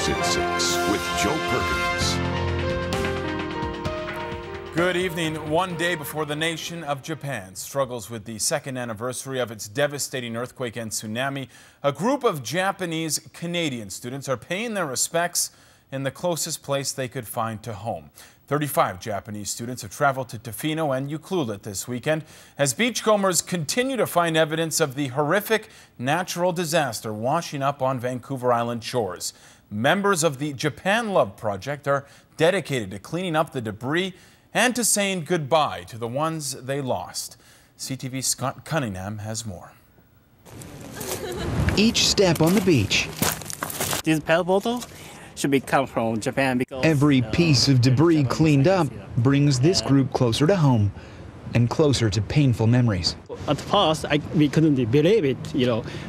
News at 6 with Joe Perkins. Good evening. One day before the nation of Japan struggles with the second anniversary of its devastating earthquake and tsunami, a group of Japanese Canadian students are paying their respects in the closest place they could find to home. 35 Japanese students have traveled to Tofino and Ucluelet this weekend as beachcombers continue to find evidence of the horrific natural disaster washing up on Vancouver Island shores. Members of the Japan Love Project are dedicated to cleaning up the debris and to saying goodbye to the ones they lost. CTV's Scott Cunningham has more. Each step on the beach. This paddle bottle should be come from Japan because every piece of debris cleaned up brings this group closer to home and closer to painful memories. At first, we couldn't believe it,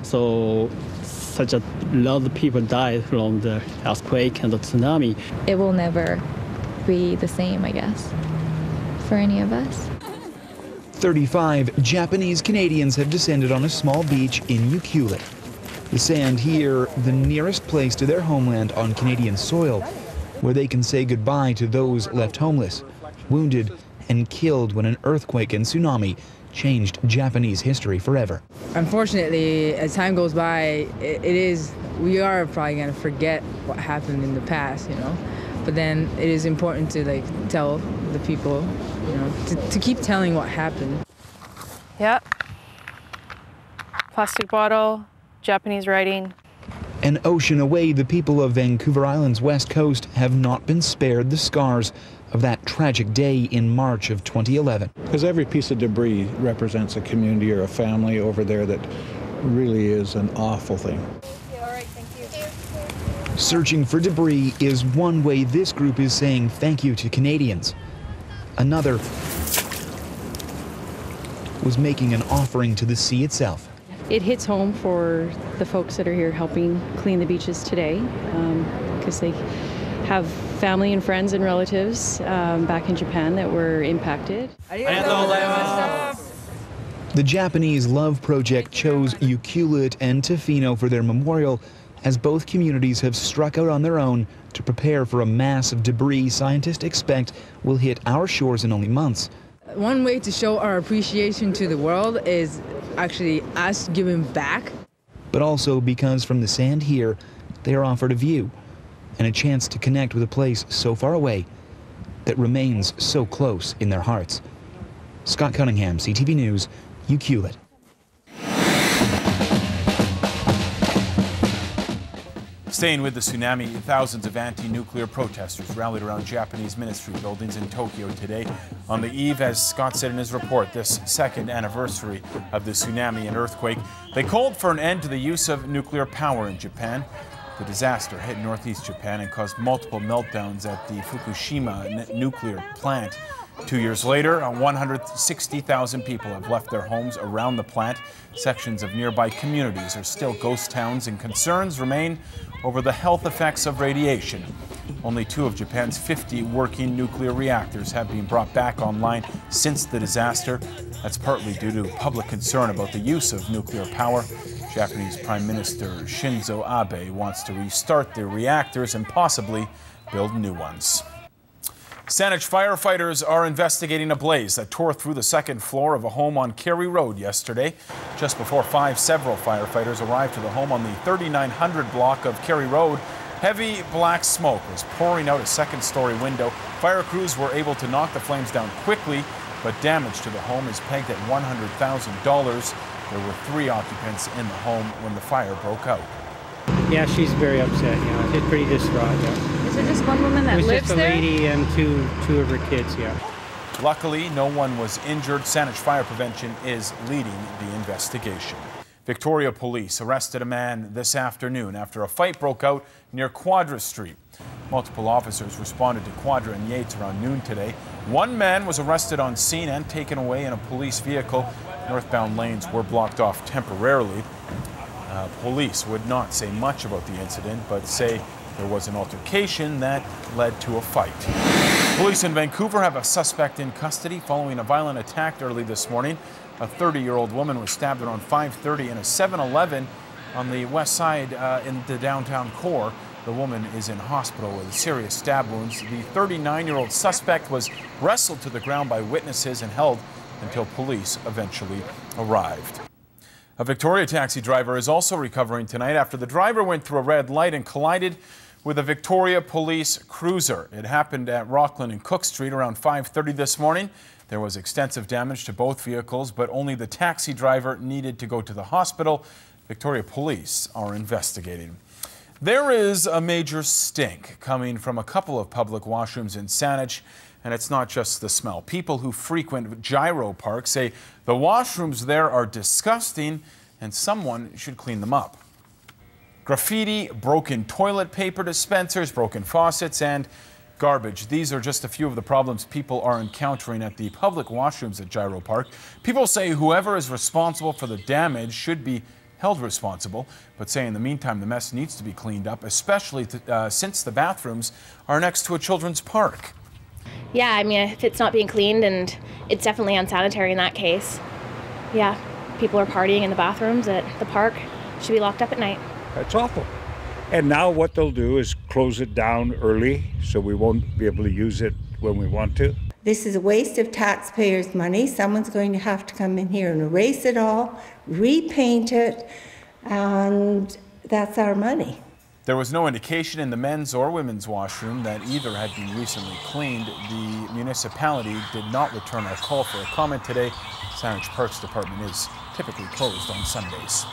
so such a lot of people died from the earthquake and the tsunami. It will never be the same, I guess, for any of us. 35 Japanese Canadians have descended on a small beach in Ucluelet. The sand here, the nearest place to their homeland on Canadian soil, where they can say goodbye to those left homeless, wounded, and killed when an earthquake and tsunami changed Japanese history forever. Unfortunately, as time goes by, we are probably going to forget what happened in the past, But then it is important to tell the people, to keep telling what happened. Yep. Plastic bottle. Japanese writing. An ocean away, the people of Vancouver Island's west coast have not been spared the scars of that tragic day in March of 2011. Because every piece of debris represents a community or a family over there that really is an awful thing. All right, thank you. Searching for debris is one way this group is saying thank you to Canadians. Another was making an offering to the sea itself. It hits home for the folks that are here helping clean the beaches today because they have family and friends and relatives back in Japan that were impacted. The Japanese Love Project chose Ucluelet and Tofino for their memorial as both communities have struck out on their own to prepare for a mass of debris scientists expect will hit our shores in only months. One way to show our appreciation to the world is actually us giving back. But also because from the sand here, they are offered a view and a chance to connect with a place so far away that remains so close in their hearts. Scott Cunningham, CTV News, Ucluelet. Staying with the tsunami, thousands of anti-nuclear protesters rallied around Japanese ministry buildings in Tokyo today on the eve, as Scott said in his report, this second anniversary of the tsunami and earthquake. They called for an end to the use of nuclear power in Japan. The disaster hit northeast Japan and caused multiple meltdowns at the Fukushima nuclear plant. 2 years later, 160,000 people have left their homes around the plant. Sections of nearby communities are still ghost towns, and concerns remain over the health effects of radiation. Only 2 of Japan's 50 working nuclear reactors have been brought back online since the disaster. That's partly due to public concern about the use of nuclear power. Japanese Prime Minister Shinzo Abe wants to restart the reactors and possibly build new ones. Saanich firefighters are investigating a blaze that tore through the second floor of a home on Carey Road yesterday. Just before 5, several firefighters arrived to the home on the 3900 block of Carey Road. Heavy black smoke was pouring out a second-story window. Fire crews were able to knock the flames down quickly, but damage to the home is pegged at $100,000. There were 3 occupants in the home when the fire broke out. Yeah, she's very upset. She's pretty distraught. Is there just one woman that lives there? It was just a lady and two of her kids. Luckily, no one was injured. Saanich Fire Prevention is leading the investigation. Victoria Police arrested a man this afternoon after a fight broke out near Quadra Street. Multiple officers responded to Quadra and Yates around noon today. One man was arrested on scene and taken away in a police vehicle. Northbound lanes were blocked off temporarily. Police would not say much about the incident, but say there was an altercation that led to a fight. Police in Vancouver have a suspect in custody following a violent attack early this morning. A 30-year-old woman was stabbed around 5:30 in a 7-Eleven on the west side in the downtown core. The woman is in hospital with serious stab wounds. The 39-year-old suspect was wrestled to the ground by witnesses and held until police eventually arrived. A Victoria taxi driver is also recovering tonight after the driver went through a red light and collided with a Victoria police cruiser. It happened at Rockland and Cook Street around 5:30 this morning. There was extensive damage to both vehicles, but only the taxi driver needed to go to the hospital. Victoria police are investigating. There is a major stink coming from a couple of public washrooms in Saanich, and it's not just the smell. People who frequent Gyro Park say the washrooms there are disgusting and someone should clean them up. Graffiti, broken toilet paper dispensers, broken faucets, and garbage. These are just a few of the problems people are encountering at the public washrooms at Gyro Park. People say whoever is responsible for the damage should be held responsible, but say in the meantime the mess needs to be cleaned up, especially since the bathrooms are next to a children's park. Yeah, I mean, if it's not being cleaned, and it's definitely unsanitary in that case. Yeah, people are partying in the bathrooms at the park. Should be locked up at night. That's awful. And now what they'll do is close it down early so we won't be able to use it when we want to. This is a waste of taxpayers' money. Someone's going to have to come in here and erase it all, repaint it, and that's our money. There was no indication in the men's or women's washroom that either had been recently cleaned. The municipality did not return our call for a comment today. Saanich Parks Department is typically closed on Sundays.